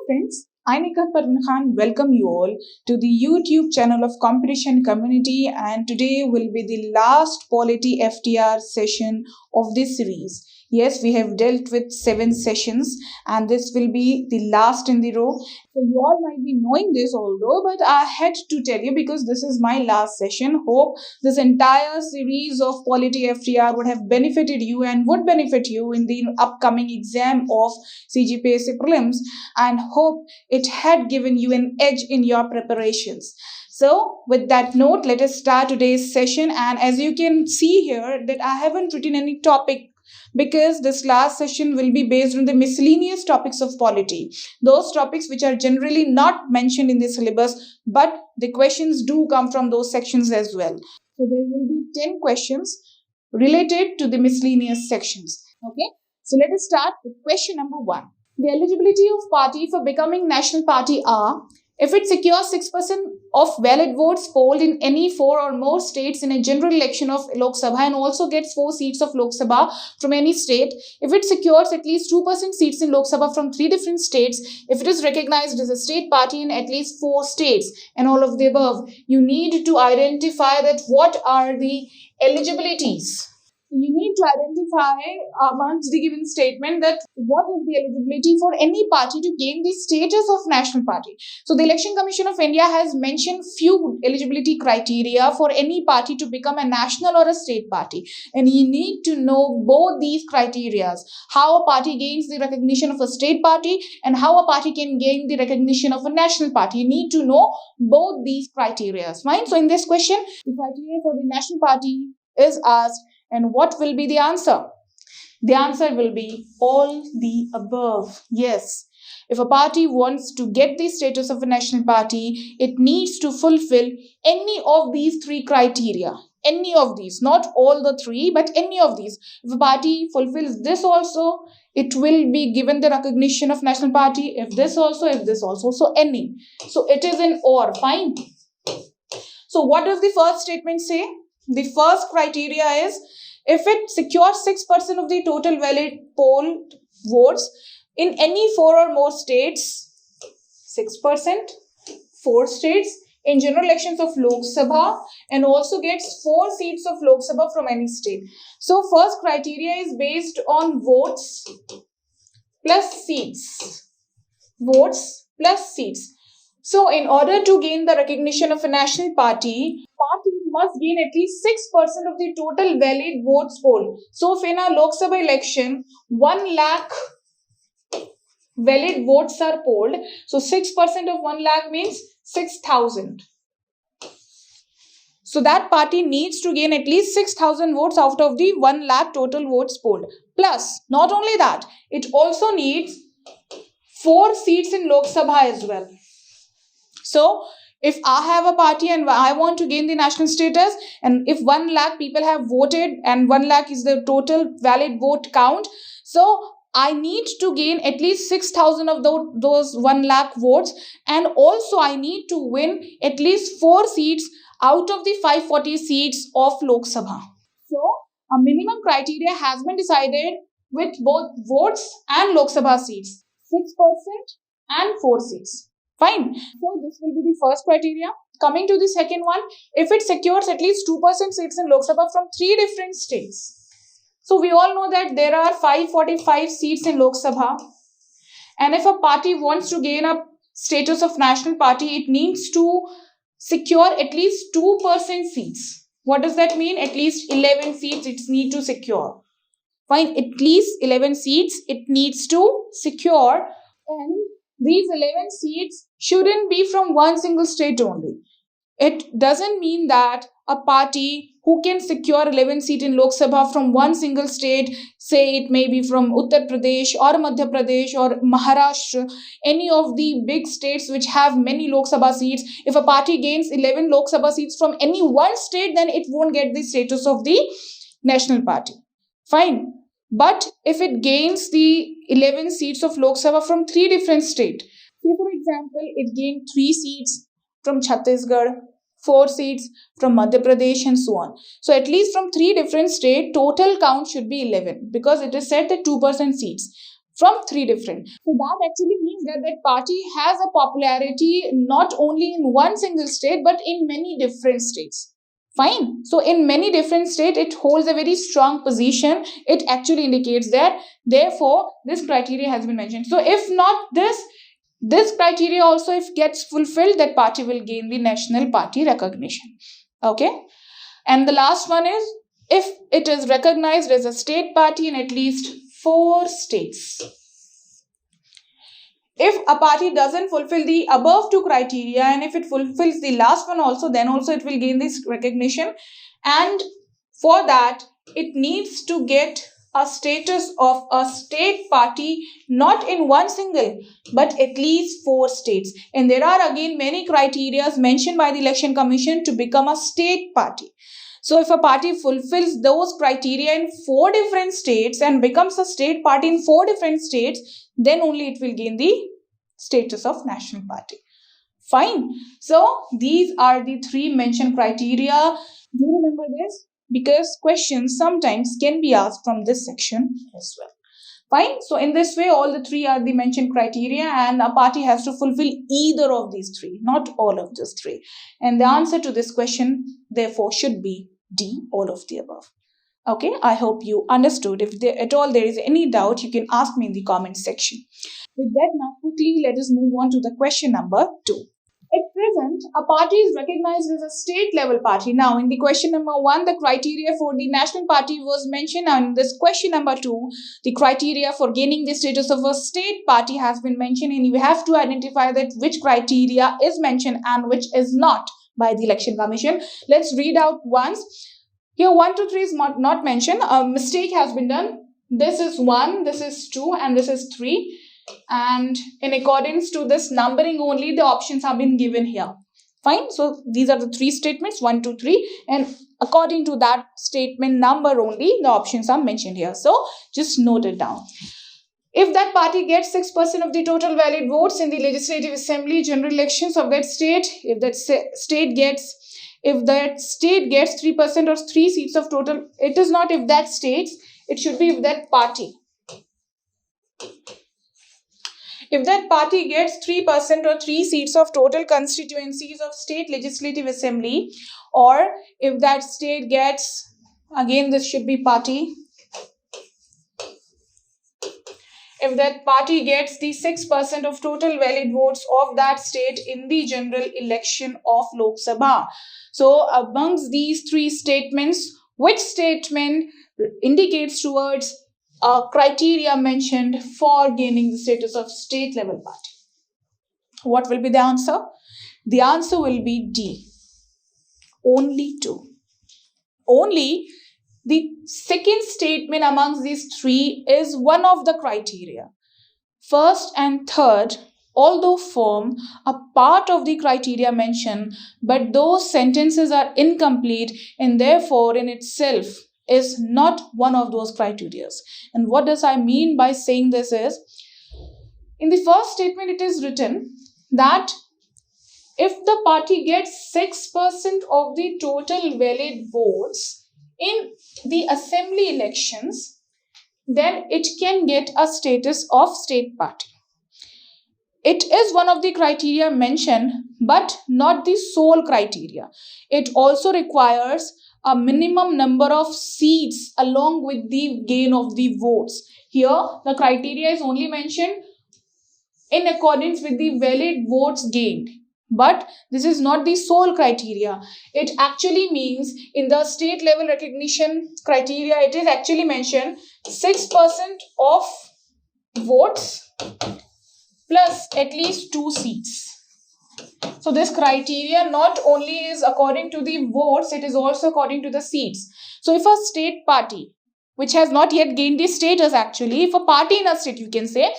friends, I Nikat Parvin Khan welcome you all to the YouTube channel of Competition Community, and today will be the last Polity FTR session of this series. Yes, we have dealt with 7 sessions and this will be the last in the row. So you all might be knowing this although, but I had to tell you because this is my last session. Hope this entire series of Polity FTR would have benefited you and would benefit you in the upcoming exam of CGPSC prelims, and hope it had given you an edge in your preparations. So with that note, let us start today's session. And as you can see here that I haven't written any topic because this last session will be based on the miscellaneous topics of polity, those topics which are generally not mentioned in the syllabus, but the questions do come from those sections as well. So there will be 10 questions related to the miscellaneous sections. Okay, so let us start with question number 1. The eligibility of party for becoming national party are: if it secures 6% of valid votes polled in any 4 or more states in a general election of Lok Sabha and also gets 4 seats of Lok Sabha from any state, if it secures at least 2% seats in Lok Sabha from 3 different states, if it is recognized as a state party in at least 4 states, and all of the above, you need to identify that what are the eligibilities. You need to identify amongst the given statement that what is the eligibility for any party to gain the status of national party. So the Election Commission of India has mentioned few eligibility criteria for any party to become a national or a state party, and you need to know both these criteria: how a party gains the recognition of a state party and how a party can gain the recognition of a national party. You need to know both these criteria. Fine. So in this question, the criteria for the national party is asked, and what will be the answer? The answer will be all the above. Yes. If a party wants to get the status of a national party, it needs to fulfill any of these 3 criteria. Any of these, not all the 3, but any of these. If a party fulfills this also, it will be given the recognition of national party. If this also, if this also. So any. So it is an or. Fine. So what does the first statement say? The first criteria is if it secures 6% of the total valid poll votes in any 4 or more states, 6%, 4 states in general elections of Lok Sabha, and also gets 4 seats of Lok Sabha from any state. So first criteria is based on votes plus seats. Votes plus seats. So in order to gain the recognition of a national party must gain at least 6% of the total valid votes polled. So if in a Lok Sabha election, 1 lakh valid votes are polled, so 6% of 1 lakh means 6,000. So that party needs to gain at least 6,000 votes out of the 1 lakh total votes polled. Plus, not only that, it also needs 4 seats in Lok Sabha as well. So, if I have a party and I want to gain the national status, and if 1 lakh people have voted and 1 lakh is the total valid vote count, so I need to gain at least 6,000 of those 1 lakh votes, and also I need to win at least 4 seats out of the 540 seats of Lok Sabha. So, a minimum criteria has been decided with both votes and Lok Sabha seats, 6% and 4 seats. Fine. So this will be the first criteria. Coming to the second one, if it secures at least 2% seats in Lok Sabha from 3 different states. So we all know that there are 545 seats in Lok Sabha. And if a party wants to gain a status of national party, it needs to secure at least 2% seats. What does that mean? At least 11 seats it needs to secure. Fine. At least 11 seats it needs to secure, and these 11 seats shouldn't be from one single state only. It doesn't mean that a party who can secure 11 seats in Lok Sabha from one single state, say it may be from Uttar Pradesh or Madhya Pradesh or Maharashtra, any of the big states which have many Lok Sabha seats, if a party gains 11 Lok Sabha seats from any one state, then it won't get the status of the national party. Fine. But if it gains the 11 seats of Lok Sabha from 3 different states, say for example, it gained 3 seats from Chhattisgarh, 4 seats from Madhya Pradesh, and so on. So at least from 3 different states, total count should be 11, because it is said that 2% seats. from 3 different. So that actually means that that party has a popularity not only in one single state but in many different states. Fine. So in many different states, it holds a very strong position. It actually indicates that. Therefore, this criteria has been mentioned. So if not this criteria also, if gets fulfilled, that party will gain the national party recognition. Okay. And the last one is, if it is recognized as a state party in at least 4 states. If a party doesn't fulfill the above 2 criteria, and if it fulfills the last one also, then also it will gain this recognition. And for that, it needs to get a status of a state party, not in one single, but at least 4 states. And there are again many criteria mentioned by the Election Commission to become a state party. So if a party fulfills those criteria in 4 different states and becomes a state party in 4 different states, then only it will gain the status of national party. Fine. So these are the 3 mentioned criteria. Do you remember this? Because questions sometimes can be asked from this section as well. Fine. So in this way, all the 3 are the mentioned criteria, and a party has to fulfill either of these 3, not all of these 3. And the answer to this question, therefore, should be D, all of the above. Okay, I hope you understood. If at all there is any doubt, you can ask me in the comment section. With that, now quickly let us move on to the question number 2. At present, a party is recognized as a state level party. Now, in the question number 1, the criteria for the national party was mentioned. Now, in this question number 2, the criteria for gaining the status of a state party has been mentioned, and you have to identify that which criteria is mentioned and which is not by the Election Commission. Let's read out once. Here 1 to 3 is not mentioned. A mistake has been done. This is 1, this is 2, and this is 3. And in accordance to this numbering only, the options have been given here. Fine. So these are the 3 statements, 1, 2, 3. And according to that statement number only, the options are mentioned here. So just note it down. If that party gets 6% of the total valid votes in the Legislative Assembly general elections of that state, if that state gets 3% or 3 seats of total, it is not if that states, it should be if that party. If that party gets 3% or 3 seats of total constituencies of state legislative assembly, or if that state gets, again this should be party, if that party gets the 6% of total valid votes of that state in the general election of Lok Sabha. So amongst these 3 statements, which statement indicates towards a criteria mentioned for gaining the status of state level party? What will be the answer? The answer will be D. Only 2. Only the second statement amongst these 3 is one of the criteria. First and third, although form a part of the criteria mentioned, but those sentences are incomplete and therefore in itself is not one of those criteria. And what does I mean by saying this is, in the first statement it is written that if the party gets 6% of the total valid votes in the assembly elections, then it can get a status of state party. It is one of the criteria mentioned, but not the sole criteria. It also requires a minimum number of seats along with the gain of the votes. Here, the criteria is only mentioned in accordance with the valid votes gained. But this is not the sole criteria. It actually means in the state level recognition criteria, it is actually mentioned 6% of votes plus at least 2 seats. So this criteria not only is according to the votes, it is also according to the seats. So if a state party, which has not yet gained the status actually, if a party in a state, you can say,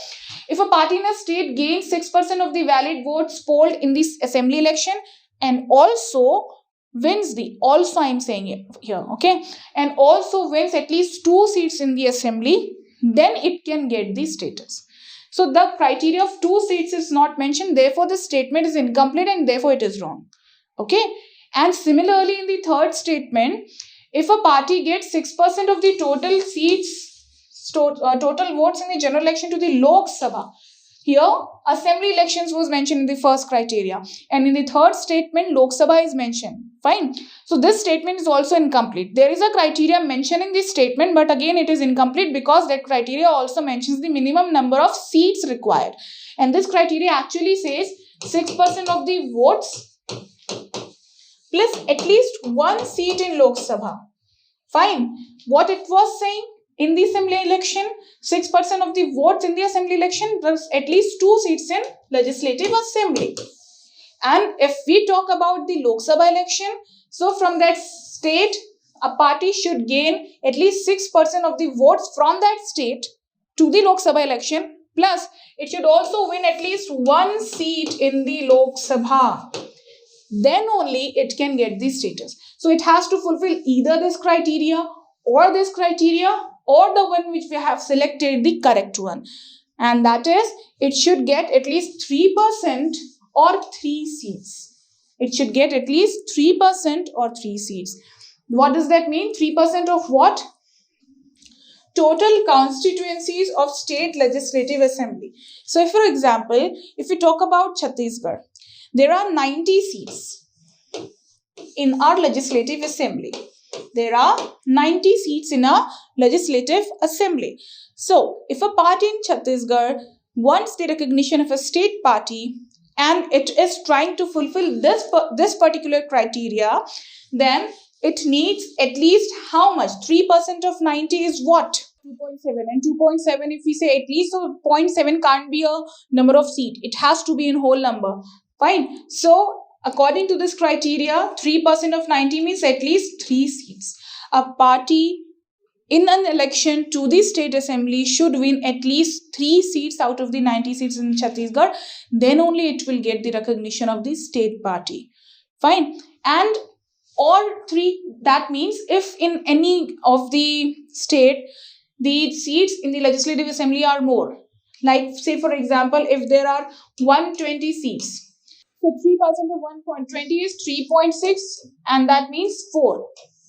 if a party in a state gains 6% of the valid votes polled in this assembly election and also wins also I'm saying it here, okay, and also wins at least 2 seats in the assembly, then it can get the status. So the criteria of 2 seats is not mentioned, therefore the statement is incomplete and therefore it is wrong. Okay, and similarly in the third statement, if a party gets 6% of the total seats, total votes in the general election to the Lok Sabha. Here, assembly elections was mentioned in the first criteria, and in the third statement, Lok Sabha is mentioned. Fine. So this statement is also incomplete. There is a criteria mentioned in this statement, but again it is incomplete because that criteria also mentions the minimum number of seats required. And this criteria actually says 6% of the votes plus at least one seat in Lok Sabha. Fine. What it was saying? In the assembly election, 6% of the votes in the assembly election plus at least 2 seats in legislative assembly. And if we talk about the Lok Sabha election, so from that state, a party should gain at least 6% of the votes from that state to the Lok Sabha election, plus it should also win at least 1 seat in the Lok Sabha. Then only it can get the status. So it has to fulfill either this criteria or this criteria, or the one which we have selected, the correct one. And that is, it should get at least 3% or 3 seats. It should get at least 3% or 3 seats. What does that mean? 3% of what? Total constituencies of state legislative assembly. So if, for example, if we talk about Chhattisgarh, there are 90 seats in our legislative assembly. There are 90 seats in a legislative assembly. So, if a party in Chhattisgarh wants the recognition of a state party and it is trying to fulfill this particular criteria, then it needs at least how much? 3% of 90 is what? 2.7. And 2.7, if we say at least, so 0.7 can't be a number of seat. It has to be in whole number. Fine. So, according to this criteria, 3% of 90 means at least 3 seats. A party in an election to the state assembly should win at least 3 seats out of the 90 seats in Chhattisgarh. Then only it will get the recognition of the state party. Fine. And all 3, that means if in any of the state, the seats in the legislative assembly are more. Like say for example, if there are 120 seats, so 3% of 120 is 3.6, and that means 4.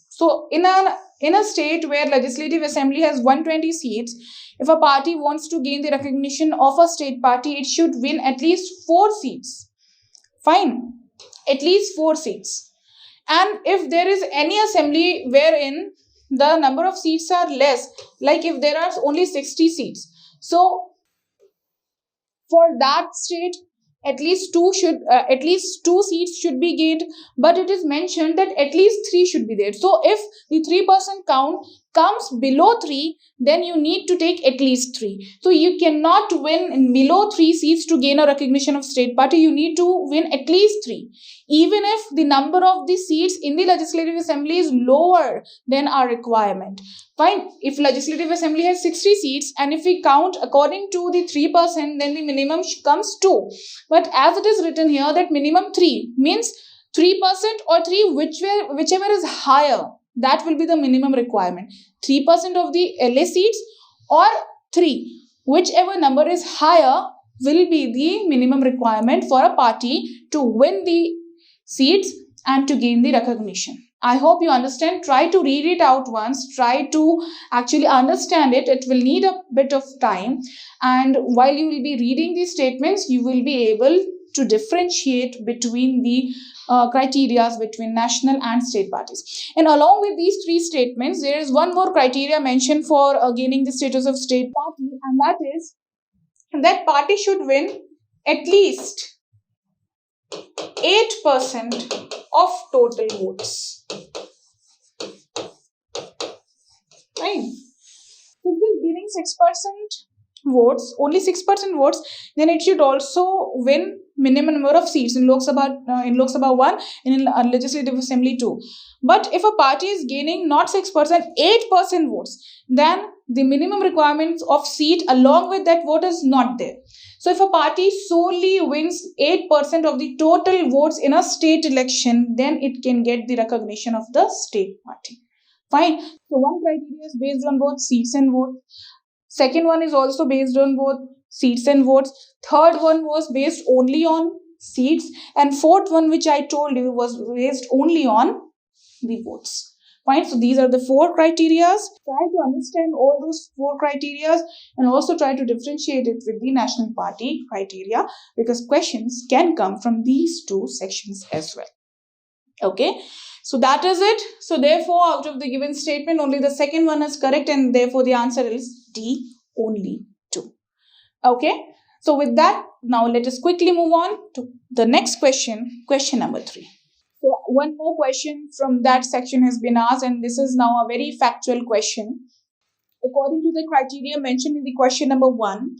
So in a state where legislative assembly has 120 seats, if a party wants to gain the recognition of a state party, it should win at least 4 seats. Fine. At least 4 seats. And if there is any assembly wherein the number of seats are less, like if there are only 60 seats, so for that state, at least 2 seats should be gained, but it is mentioned that at least 3 should be there. So if the 3% count comes below 3, then you need to take at least 3. So you cannot win below 3 seats to gain a recognition of state party. You need to win at least 3. Even if the number of the seats in the legislative assembly is lower than our requirement. Fine. If legislative assembly has 60 seats and if we count according to the 3%, then the minimum comes 2. But as it is written here that minimum 3 means 3% or 3, whichever is higher, that will be the minimum requirement. 3% of the LA seats or 3, whichever number is higher will be the minimum requirement for a party to win the seats and to gain the recognition. I hope you understand. Try to read it out once. Try to actually understand it. It will need a bit of time. And while you will be reading these statements, you will be able to differentiate between the criteria between national and state parties. And along with these 3 statements, there is one more criteria mentioned for gaining the status of state party, and that is that party should win at least 8% of total votes. Right? If it is giving 6% votes, only 6% votes, then it should also win minimum number of seats in Lok Sabha 1 and in Legislative Assembly 2. But if a party is gaining not 6%, 8% votes, then the minimum requirements of seat along with that vote is not there. So if a party solely wins 8% of the total votes in a state election, then it can get the recognition of the state party. Fine. So one criteria is based on both seats and votes. Second one is also based on both seats and votes. Third one was based only on seats. And fourth one, which I told you, was based only on the votes. Fine. So these are the 4 criterias. Try to understand all those 4 criterias and also try to differentiate it with the national party criteria, because questions can come from these 2 sections as well. Okay. So that is it. So therefore, out of the given statement, only the second one is correct, and therefore the answer is D, only 2. Okay. So with that, now let us quickly move on to the next question, question number 3. So one more question from that section has been asked, and this is now a very factual question. According to the criteria mentioned in the question number 1,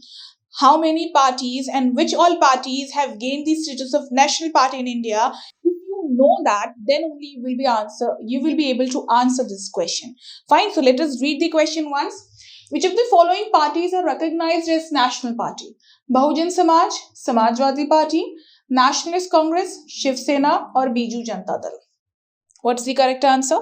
how many parties and which all parties have gained the status of national party in India? If you know that, then only you will be able to answer this question. Fine. So let us read the question once. Which of the following parties are recognized as national party? Bahujan Samaj, Samajwadi Party, Nationalist Congress, Shiv Sena, or Biju Janata Dal? What's the correct answer?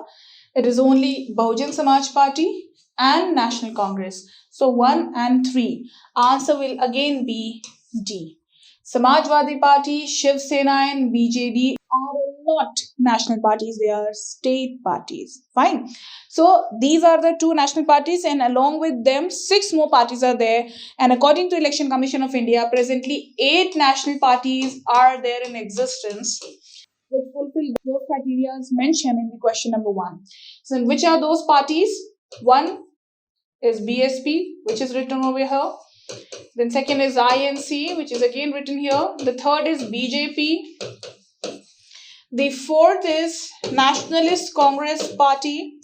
It is only Bahujan Samaj Party and National Congress. So 1 and 3. Answer will again be D. Samajwadi Party, Shiv Sena and BJD are not national parties, they are state parties. Fine. So these are the 2 national parties, and along with them 6 more parties are there, and according to Election Commission of India, presently 8 national parties are there in existence which fulfill those criteria mentioned in the question number 1. So which are those parties? 1 is BSP, which is written over here. Then second is INC, which is again written here. The third is BJP. The fourth is Nationalist Congress Party.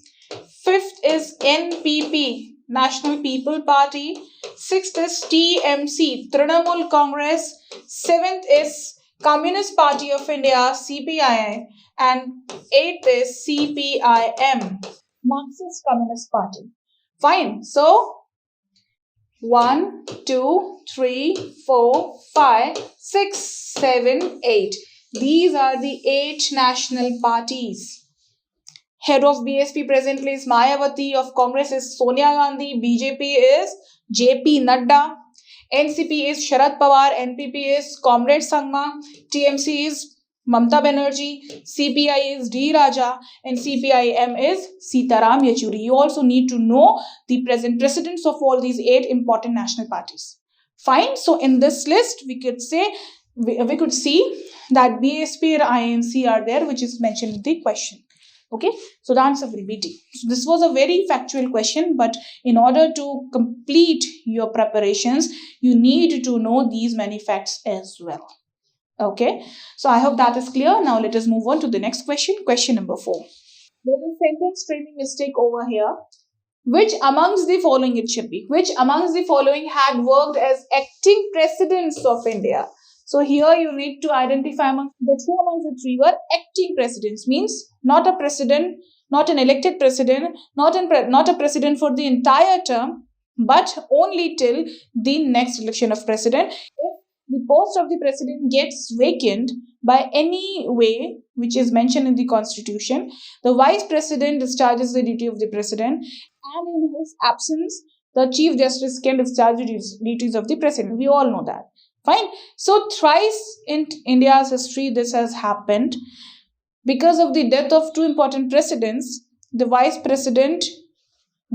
Fifth is NPP, National People Party. Sixth is TMC, Trinamool Congress. Seventh is Communist Party of India, CPI. And eighth is CPIM, Marxist Communist Party. Fine. So 1, 2, 3, 4, 5, 6, 7, 8. These are the 8 national parties. Head of BSP presently is Mayawati, of Congress is Sonia Gandhi, BJP is JP Nadda, NCP is Sharad Pawar, NPP is Comrade Sangma, TMC is Mamta Banerjee, CPI is D. Raja, and CPIM is Sitaram Yechuri. You also need to know the present presidents of all these 8 important national parties. Fine. So in this list, we could say we could see that BSP and INC are there, which is mentioned in the question. Okay, so the answer will be D. So this was a very factual question, but in order to complete your preparations, you need to know these many facts as well. Okay, so I hope that is clear. Now let us move on to the next question, question number 4. There is a sentence framing mistake over here. Which amongst the following it should be? Which amongst the following had worked as acting presidents of India? So here you need to identify among the 2 amongst the 3 were acting presidents, means not a president, not an elected president, not a president for the entire term, but only till the next election of president. If the post of the president gets vacant by any way which is mentioned in the constitution, the vice president discharges the duty of the president, and in his absence, the chief justice can discharge the duties of the president. We all know that. Fine. So thrice in India's history this has happened. Because of the death of 2 important presidents, the vice president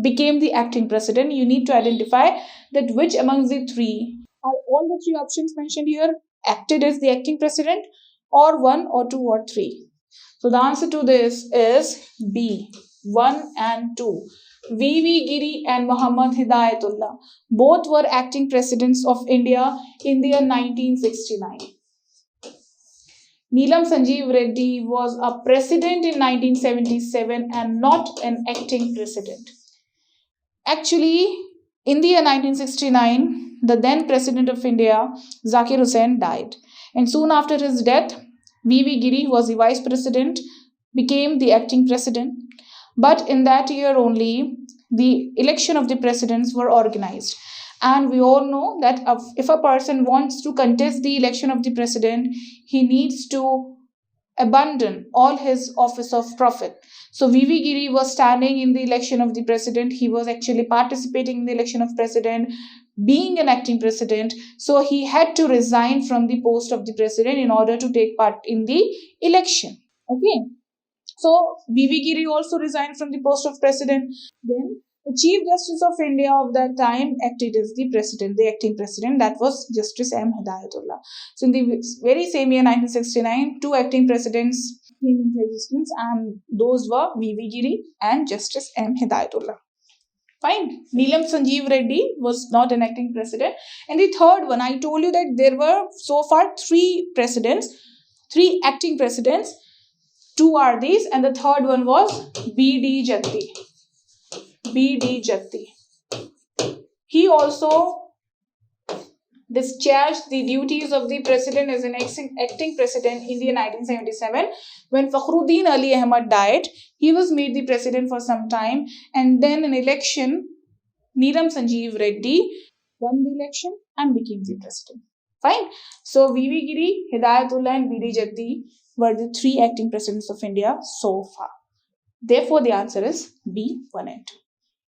became the acting president. You need to identify that which amongst the 3 are all the 3 options mentioned here acted as the acting president, or 1 or 2 or 3. So the answer to this is B, 1 and 2. V.V. Giri and Muhammad Hidayatullah both were acting presidents of India in the year 1969. Neelam Sanjeev Reddy was a president in 1977 and not an acting president. Actually, in the year 1969, the then president of India, Zakir Hussain, died. And soon after his death, V.V. Giri, who was the vice president, became the acting president. But in that year only, the election of the presidents were organized. And we all know that if a person wants to contest the election of the president, he needs to abandon all his office of prophet. So V.V. Giri was standing in the election of the president. He was actually participating in the election of president, being an acting president. So he had to resign from the post of the president in order to take part in the election. Okay. So V.V. Giri also resigned from the post of president. Then the Chief Justice of India of that time acted as the president, the acting president, that was Justice M. Hidayatullah. So in the very same year 1969, two acting presidents came into existence, and those were V.V. Giri and Justice M. Hidayatullah. Fine. Neelam Sanjeev Reddy was not an acting president. And the third one, I told you that there were so far three presidents, three acting presidents. Two are these, and the third one was B.D. Jatti. B.D. Jatti. He also discharged the duties of the president as an acting president in the year 1977. When Fakhruddin Ali Ahmad died, he was made the president for some time, and then an election, Neelam Sanjeev Reddy won the election and became the president. Fine. So V.V. Giri, Hidayatullah and B.D. Jatti were the three acting presidents of India so far. Therefore, the answer is B, 1 and 2.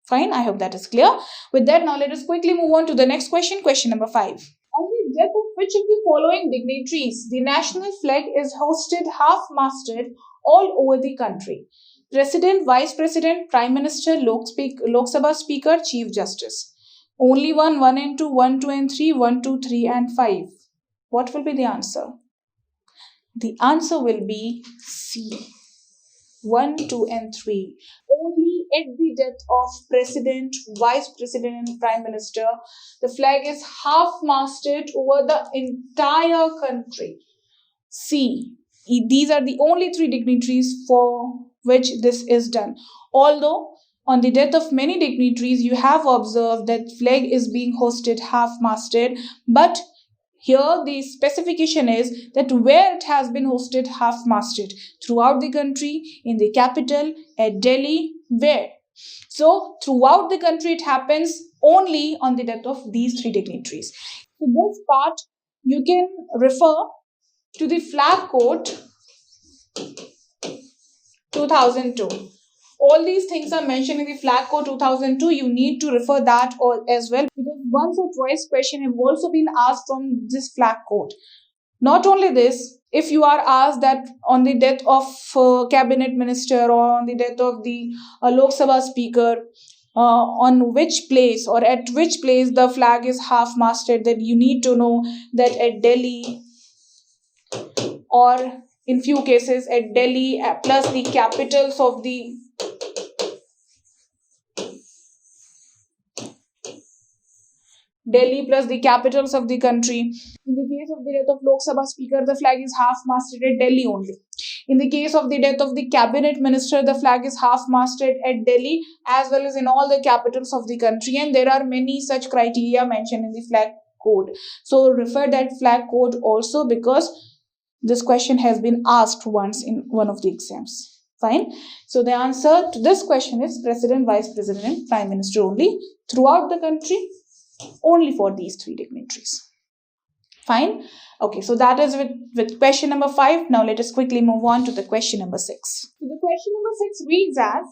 Fine, I hope that is clear. With that, now let us quickly move on to the next question, question number 5. On the death of which of the following dignitaries, the national flag is hosted half-masted all over the country? President, Vice President, Prime Minister, Lok Sabha Speaker, Chief Justice. Only 1, 1 and 2, 1, 2 and 3, 1, 2, 3 and 5. What will be the answer? The answer will be C. 1, 2 and 3. Only at the death of President, Vice President and Prime Minister, the flag is half-masted over the entire country. C. These are the only three dignitaries for which this is done. Although on the death of many dignitaries, you have observed that flag is being hosted half-masted, but here the specification is that where it has been hosted half-masted, throughout the country, in the capital, at Delhi, where? So throughout the country it happens only on the death of these three dignitaries. So this part you can refer to the Flag Code 2002. All these things are mentioned in the Flag Code 2002. You need to refer that as well, because once or twice question have also been asked from this Flag Code. Not only this, if you are asked that on the death of cabinet minister or on the death of the Lok Sabha speaker, on which place or at which place the flag is half-masted, then you need to know that at Delhi, or in few cases at Delhi plus the capitals of the Delhi plus the capitals of the country. In the case of the death of Lok Sabha Speaker, the flag is half-masted at Delhi only. In the case of the death of the cabinet minister, the flag is half-masted at Delhi as well as in all the capitals of the country. And there are many such criteria mentioned in the Flag Code. So refer that Flag Code also, because this question has been asked once in one of the exams. Fine. So the answer to this question is President, Vice President and Prime Minister only. Throughout the country, only for these three dignitaries. Fine. Okay, so that is with question number 5. Now let us quickly move on to the question number 6. So the question number 6 reads as,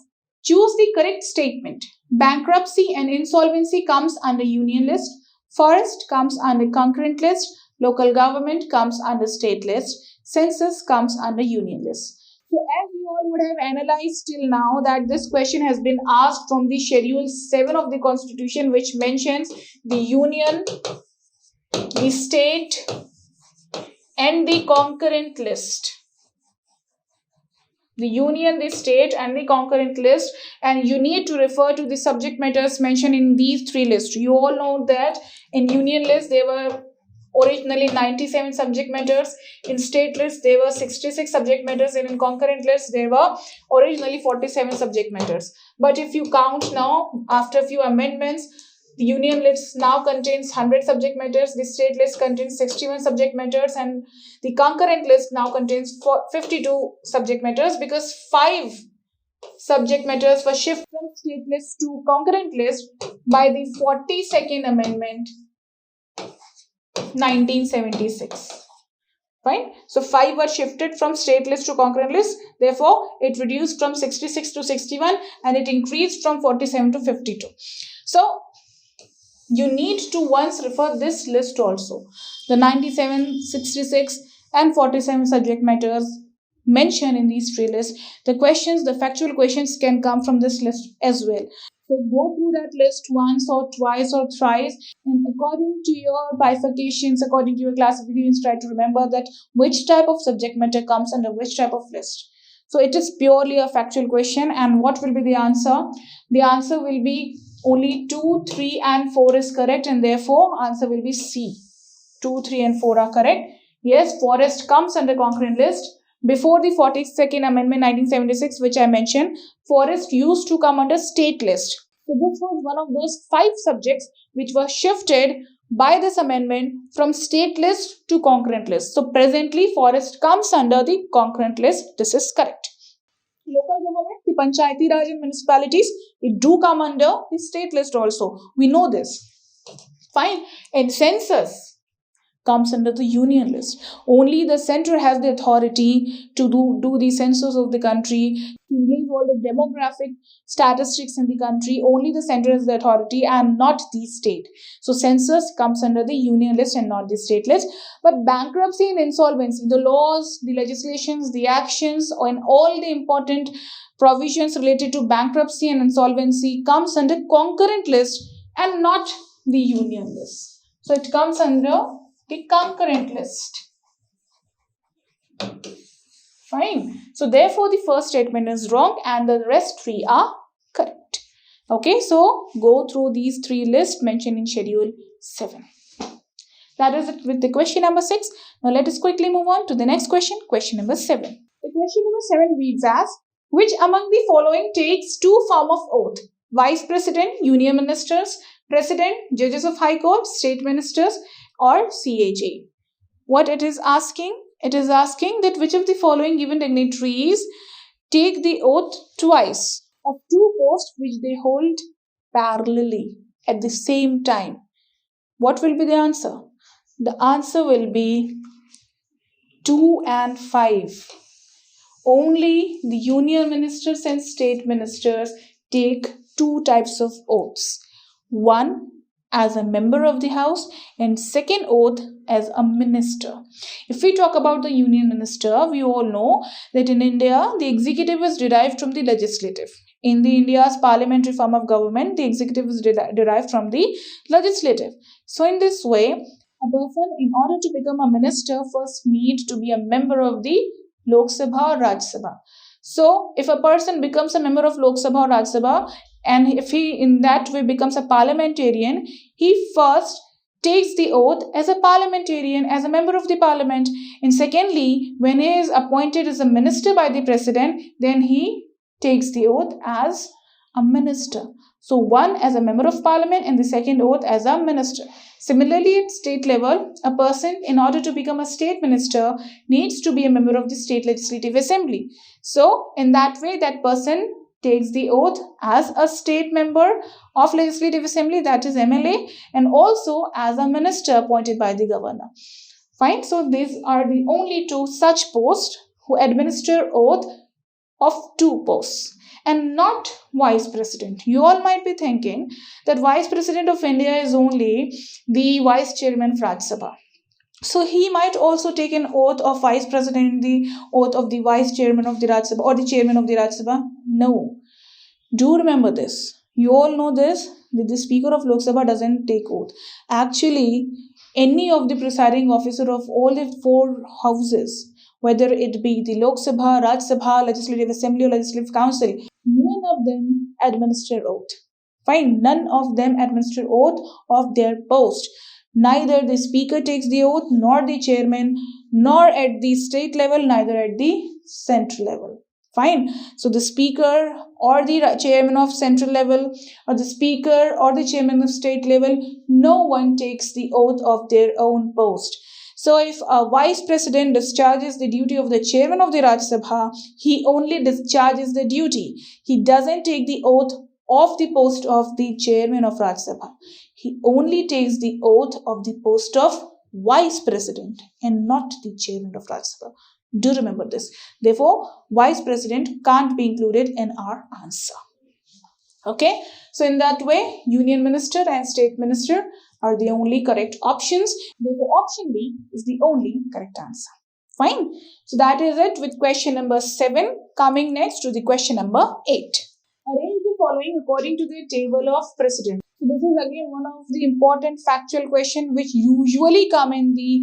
choose the correct statement. Bankruptcy and insolvency comes under union list. Forest comes under concurrent list. Local government comes under state list. Census comes under union list. So as you all would have analyzed till now that this question has been asked from the Schedule 7 of the Constitution, which mentions the union, the state and the concurrent list. The union, the state and the concurrent list, and you need to refer to the subject matters mentioned in these three lists. You all know that in union list there were originally 97 subject matters, in state list there were 66 subject matters, and in concurrent list there were originally 47 subject matters. But if you count now, after a few amendments, the union list now contains 100 subject matters, the state list contains 61 subject matters, and the concurrent list now contains 52 subject matters, because 5 subject matters were shifted from state list to concurrent list by the 42nd Amendment 1976. Fine. So 5 were shifted from state list to concurrent list. Therefore, it reduced from 66 to 61 and it increased from 47 to 52. So you need to once refer this list also. The 97, 66 and 47 subject matters mentioned in these three lists, the questions, the factual questions can come from this list as well. So go through that list once or twice or thrice, and according to your bifurcations, according to your classifications, try to remember that which type of subject matter comes under which type of list. So it is purely a factual question, and what will be the answer? The answer will be only 2, 3, and 4 is correct, and therefore answer will be C. 2, 3, and 4 are correct. Yes, forest comes under concurrent list. Before the 42nd Amendment 1976, which I mentioned, forest used to come under state list. So this was one of those 5 subjects which were shifted by this amendment from state list to concurrent list. So presently forest comes under the concurrent list. This is correct. Local government, the Panchayati Raj and municipalities, it do come under the state list also. We know this. Fine. And census comes under the union list. Only the center has the authority to do the census of the country, to release all the demographic statistics in the country. Only the center has the authority and not the state. So census comes under the union list and not the state list. But bankruptcy and insolvency, the laws, the legislations, the actions, and all the important provisions related to bankruptcy and insolvency comes under concurrent list and not the union list. So it comes under the concurrent list. Fine. So therefore the first statement is wrong and the rest 3 are correct. Okay, so go through these 3 lists mentioned in schedule 7. That is it with the question number 6. Now let us quickly move on to the next question, question number 7. The question number 7 reads as, which among the following takes 2 forms of oath? Vice President, Union Ministers, President, Judges of High Court, State Ministers, or CAG. What it is asking? It is asking that which of the following given dignitaries take the oath twice of 2 posts which they hold parallelly at the same time. What will be the answer? The answer will be 2 and 5. Only the union ministers and state ministers take 2 types of oaths. One as a member of the house and second oath as a minister. If we talk about the union minister, we all know that in India, the executive is derived from the legislative. In the India's parliamentary form of government, the executive is derived from the legislative. So in this way, a person in order to become a minister first needs to be a member of the Lok Sabha or Raj Sabha. So if a person becomes a member of Lok Sabha or Raj Sabha, and if he in that way becomes a parliamentarian, he first takes the oath as a parliamentarian, as a member of the parliament. And secondly, when he is appointed as a minister by the president, then he takes the oath as a minister. So one as a member of parliament and the second oath as a minister. Similarly, at state level, a person in order to become a state minister needs to be a member of the state legislative assembly. So in that way, that person takes the oath as a state member of legislative assembly, that is MLA, and also as a minister appointed by the governor. Fine. So these are the only 2 such posts who administer oath of 2 posts and not vice president. You all might be thinking that vice president of India is only the vice chairman of Raj Sabha. So he might also take an oath of vice president, the oath of the vice chairman of the Raj Sabha or the chairman of the Raj Sabha. No. Do remember this. You all know this, that the speaker of Lok Sabha doesn't take oath. Actually, any of the presiding officer of all the 4 houses, whether it be the Lok Sabha, Raj Sabha, Legislative Assembly or Legislative Council, none of them administer oath. Fine, none of them administer oath of their post. Neither the speaker takes the oath, nor the chairman, nor at the state level, neither at the central level. Fine. So the speaker or the chairman of central level or the speaker or the chairman of state level, no one takes the oath of their own post. So if a vice president discharges the duty of the chairman of the Raj Sabha, he only discharges the duty. He doesn't take the oath of the post of the chairman of Raj Sabha. He only takes the oath of the post of vice president and not the chairman of Raj Sabha. Do remember this. Therefore, vice president can't be included in our answer. Okay. So in that way, union minister and state minister are the only correct options. Therefore, option B is the only correct answer. Fine. So that is it with question number 7. Coming next to the question number 8. Arrange the following according to the table of precedence. So this is again one of the important factual question which usually come in the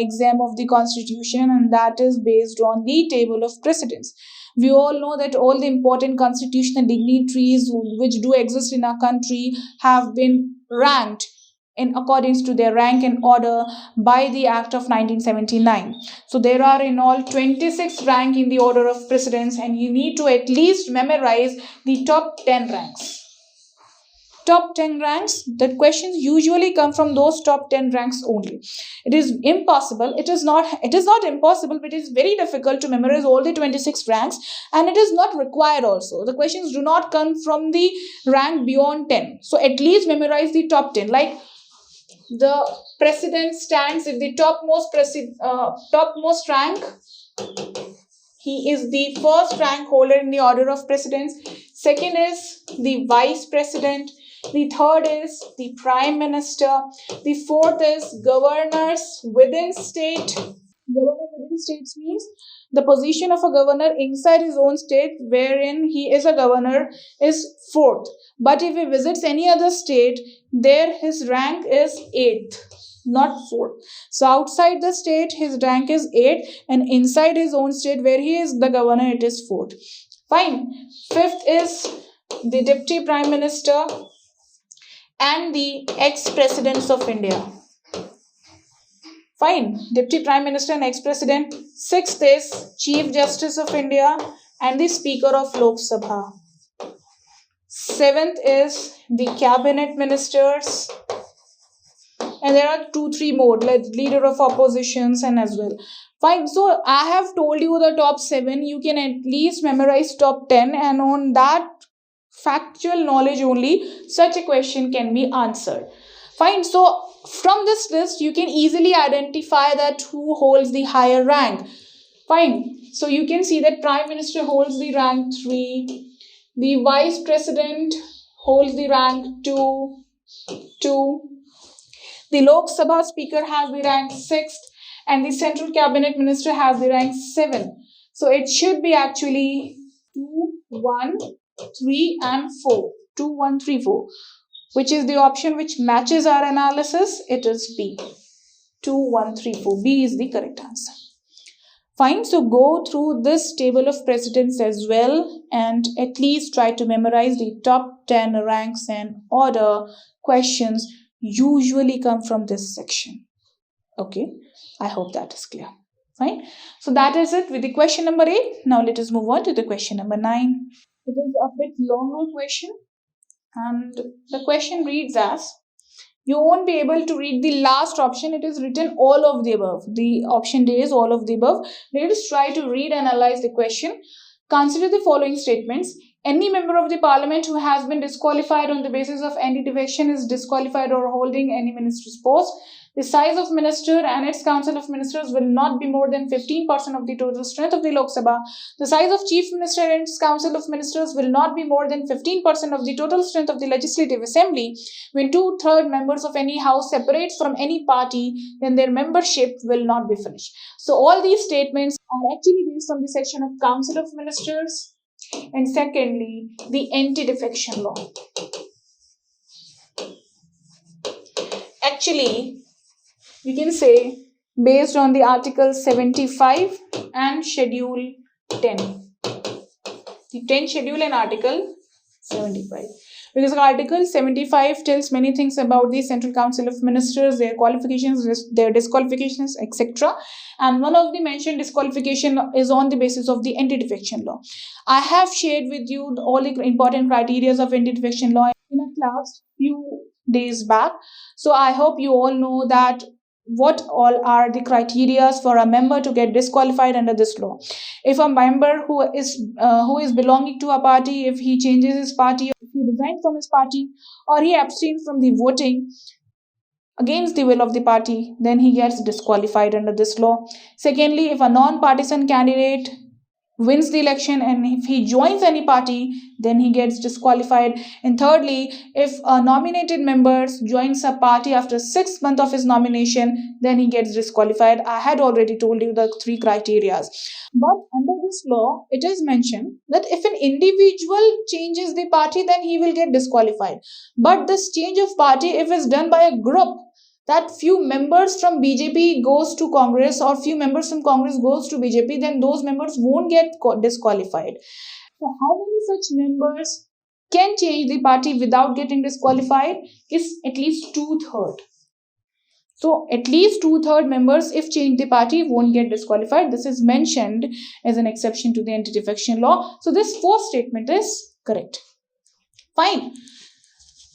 exam of the constitution, and that is based on the table of precedence. We all know that all the important constitutional dignitaries which do exist in our country have been ranked in accordance to their rank and order by the Act of 1979. So there are in all 26 rank in the order of precedence, and you need to at least memorize the top 10 ranks. Top 10 ranks, the questions usually come from those top 10 ranks only. It is impossible, it is not impossible, but it is very difficult to memorize all the 26 ranks, and it is not required also. The questions do not come from the rank beyond 10. So at least memorize the top 10. Like the president stands if the topmost rank, he is the first rank holder in the order of precedence. Second is the vice president. The third is the prime minister. The fourth is governors within state. Governor within states means the position of a governor inside his own state wherein he is a governor is fourth. But if he visits any other state, there his rank is 8th, not 4th. So outside the state his rank is 8th, and inside his own state where he is the governor it is 4th. Fine. Fifth is the deputy prime minister and the ex-presidents of India. Fine. Deputy prime minister and ex-president. Sixth is chief justice of India and the speaker of Lok Sabha. Seventh is the cabinet ministers, and there are 2-3 more, like leader of oppositions and as well. Fine. So I have told you the top 7. You can at least memorize top 10, and on that factual knowledge only such a question can be answered. Fine. So from this list you can easily identify that who holds the higher rank. Fine. So you can see that prime minister holds the rank 3. The vice president holds the rank 2. The Lok Sabha speaker has the rank 6th, and the central cabinet minister has the rank 7. So it should be actually 2, 1, 3 and 4. 2, 1, 3, 4. Which is the option which matches our analysis? It is B. 2, 1, 3, 4. B is the correct answer. Fine. So go through this table of precedence as well, and at least try to memorize the top 10 ranks and order questions usually come from this section. Okay. I hope that is clear. Fine. So that is it with the question number 8. Now let us move on to the question number 9. It is a bit longer question, and the question reads as, you won't be able to read the last option. It is written all of the above. The option D is all of the above. Let us try to read and analyze the question. Consider the following statements. Any member of the parliament who has been disqualified on the basis of anti-defection is disqualified or holding any minister's post. The size of minister and its council of ministers will not be more than 15% of the total strength of the Lok Sabha. The size of chief minister and its council of ministers will not be more than 15% of the total strength of the legislative assembly. When 2/3 members of any house separate from any party, then their membership will not be finished. So all these statements are actually based on the section of council of ministers, and secondly, the anti-defection law. Actually, you can say based on the Article 75 and Schedule 10. The 10th schedule and Article 75. Because Article 75 tells many things about the Central Council of Ministers, their qualifications, their disqualifications, etc. And one of the mentioned disqualification is on the basis of the anti-defection law. I have shared with you all the important criteria of anti-defection law in a class few days back. So I hope you all know that what all are the criteria for a member to get disqualified under this law. If a member who is belonging to a party, if he changes his party, if he resigns from his party, or he abstains from the voting against the will of the party, then he gets disqualified under this law. Secondly, if a non-partisan candidate wins the election, and if he joins any party, then he gets disqualified. And thirdly, if a nominated member joins a party after 6 months of his nomination, then he gets disqualified. I had already told you the three criteria. But under this law, it is mentioned that if an individual changes the party, then he will get disqualified. But this change of party, if it's done by a group, that few members from BJP goes to Congress or few members from Congress goes to BJP, then those members won't get disqualified. So how many such members can change the party without getting disqualified? Is at least 2/3. So at least 2/3 members, if change the party, won't get disqualified. This is mentioned as an exception to the anti-defection law. So this fourth statement is correct. Fine.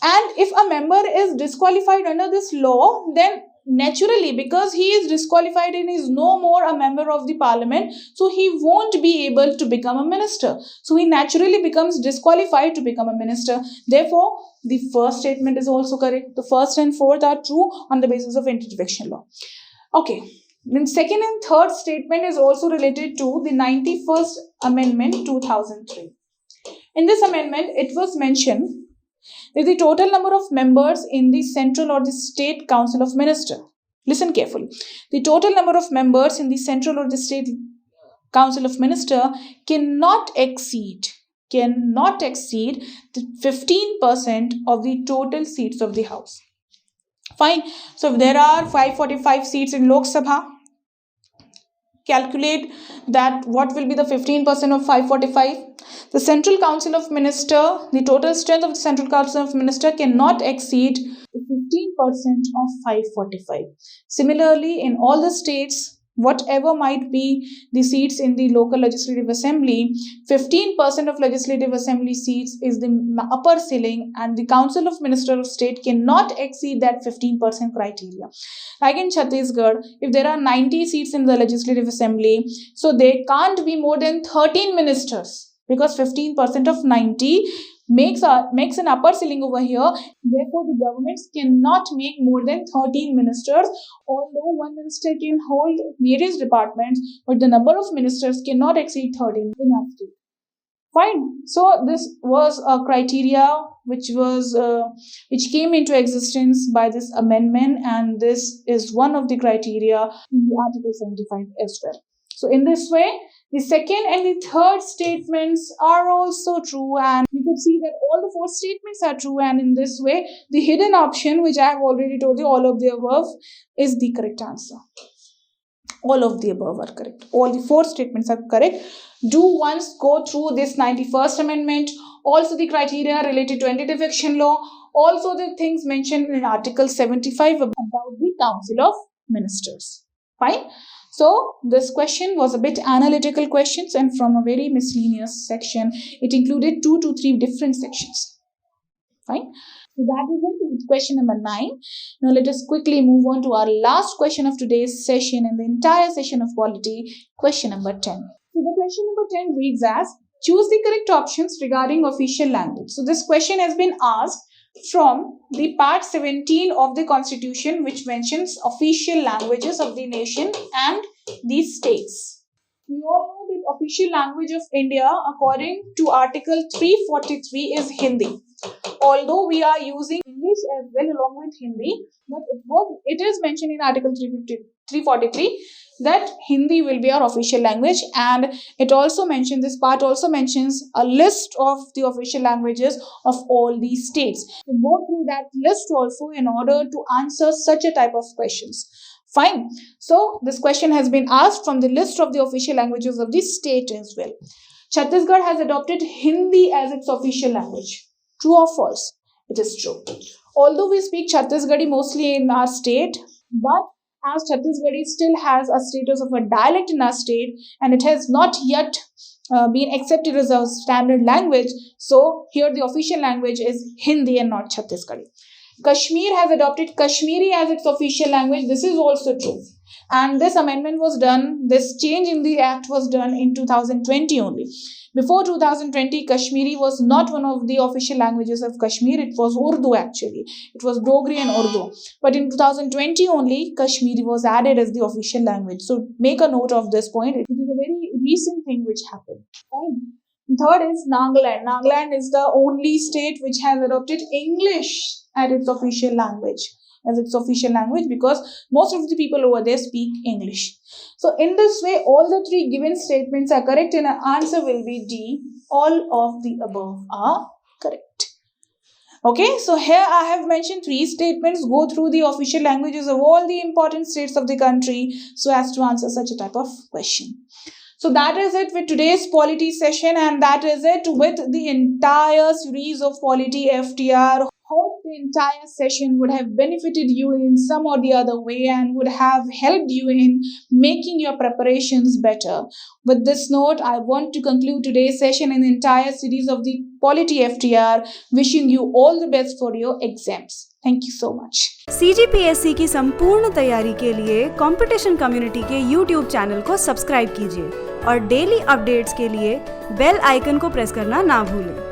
And if a member is disqualified under this law, then naturally, because he is disqualified and is no more a member of the parliament, so he won't be able to become a minister. So he naturally becomes disqualified to become a minister. Therefore, the first statement is also correct. The first and fourth are true on the basis of anti-defection law. Okay. Then second and third statement is also related to the 91st Amendment 2003. In this amendment, it was mentioned that the total number of members in the central or the state council of minister. Listen carefully. The total number of members in the central or the state council of minister cannot exceed the 15% of the total seats of the house. Fine. So if there are 545 seats in Lok Sabha, calculate that what will be the 15% of 545. The Central Council of Minister, the total strength of the Central Council of Minister cannot exceed 15% of 545. Similarly, in all the states, whatever might be the seats in the local legislative assembly, 15% of legislative assembly seats is the upper ceiling, and the Council of Minister of State cannot exceed that 15% criteria. Like in Chhattisgarh, if there are 90 seats in the legislative assembly, so there can't be more than 13 ministers, because 15% of 90 makes an upper ceiling over here. Therefore, the governments cannot make more than 13 ministers, although one minister can hold various departments, but the number of ministers cannot exceed 13 in our state. Fine. So this was a criteria which came into existence by this amendment, and this is one of the criteria in the Article 75 as well. So in this way, the second and the third statements are also true, and we could see that all the four statements are true, and in this way, the hidden option, which I have already told you, all of the above, is the correct answer. All of the above are correct. All the four statements are correct. Do once go through this 91st Amendment, also the criteria related to anti-defection law, also the things mentioned in Article 75 about the Council of Ministers. Fine. So this question was a bit analytical questions, and from a very miscellaneous section. It included 2 to 3 different sections. Fine. So that is it with question number 9. Now let us quickly move on to our last question of today's session and the entire session of polity, question number 10. So the question number 10 reads as, choose the correct options regarding official language. So this question has been asked from the part 17 of the Constitution, which mentions official languages of the nation and the states. We all know that official language of India, according to Article 343, is Hindi. Although we are using English as well along with Hindi, but it is mentioned in Article 343 that Hindi will be our official language, and it also mentions, this part also mentions a list of the official languages of all these states. So go through that list also in order to answer such a type of questions. Fine. So this question has been asked from the list of the official languages of the state as well. Chhattisgarh has adopted Hindi as its official language. True or false? It is true. Although we speak Chhattisgarhi mostly in our state, but as Chhattisgarhi still has a status of a dialect in our state, and it has not yet been accepted as a standard language, so here the official language is Hindi and not Chhattisgarhi. Kashmir has adopted Kashmiri as its official language. This is also true. And this amendment was done, this change in the act was done in 2020 only. Before 2020, Kashmiri was not one of the official languages of Kashmir. It was Urdu actually. It was Dogri and Urdu. But in 2020 only, Kashmiri was added as the official language. So make a note of this point. It is a very recent thing which happened. Fine. Third is Nagaland. Nagaland is the only state which has adopted English as its official language. Because most of the people over there speak English. So in this way, all the three given statements are correct and our answer will be D. All of the above are correct. Okay, so here I have mentioned three statements. Go through the official languages of all the important states of the country so as to answer such a type of question. So that is it with today's polity session, and that is it with the entire series of polity FTR. Hope the entire session would have benefited you in some or the other way and would have helped you in making your preparations better. With this note, I want to conclude today's session and the entire series of the polity FTR, wishing you all the best for your exams. Thank you so much. CGPSC की संपूर्ण तैयारी के लिए competition community के YouTube channel को subscribe कीजिए और daily updates के लिए बेल आइकन को प्रेस करना ना भूलें।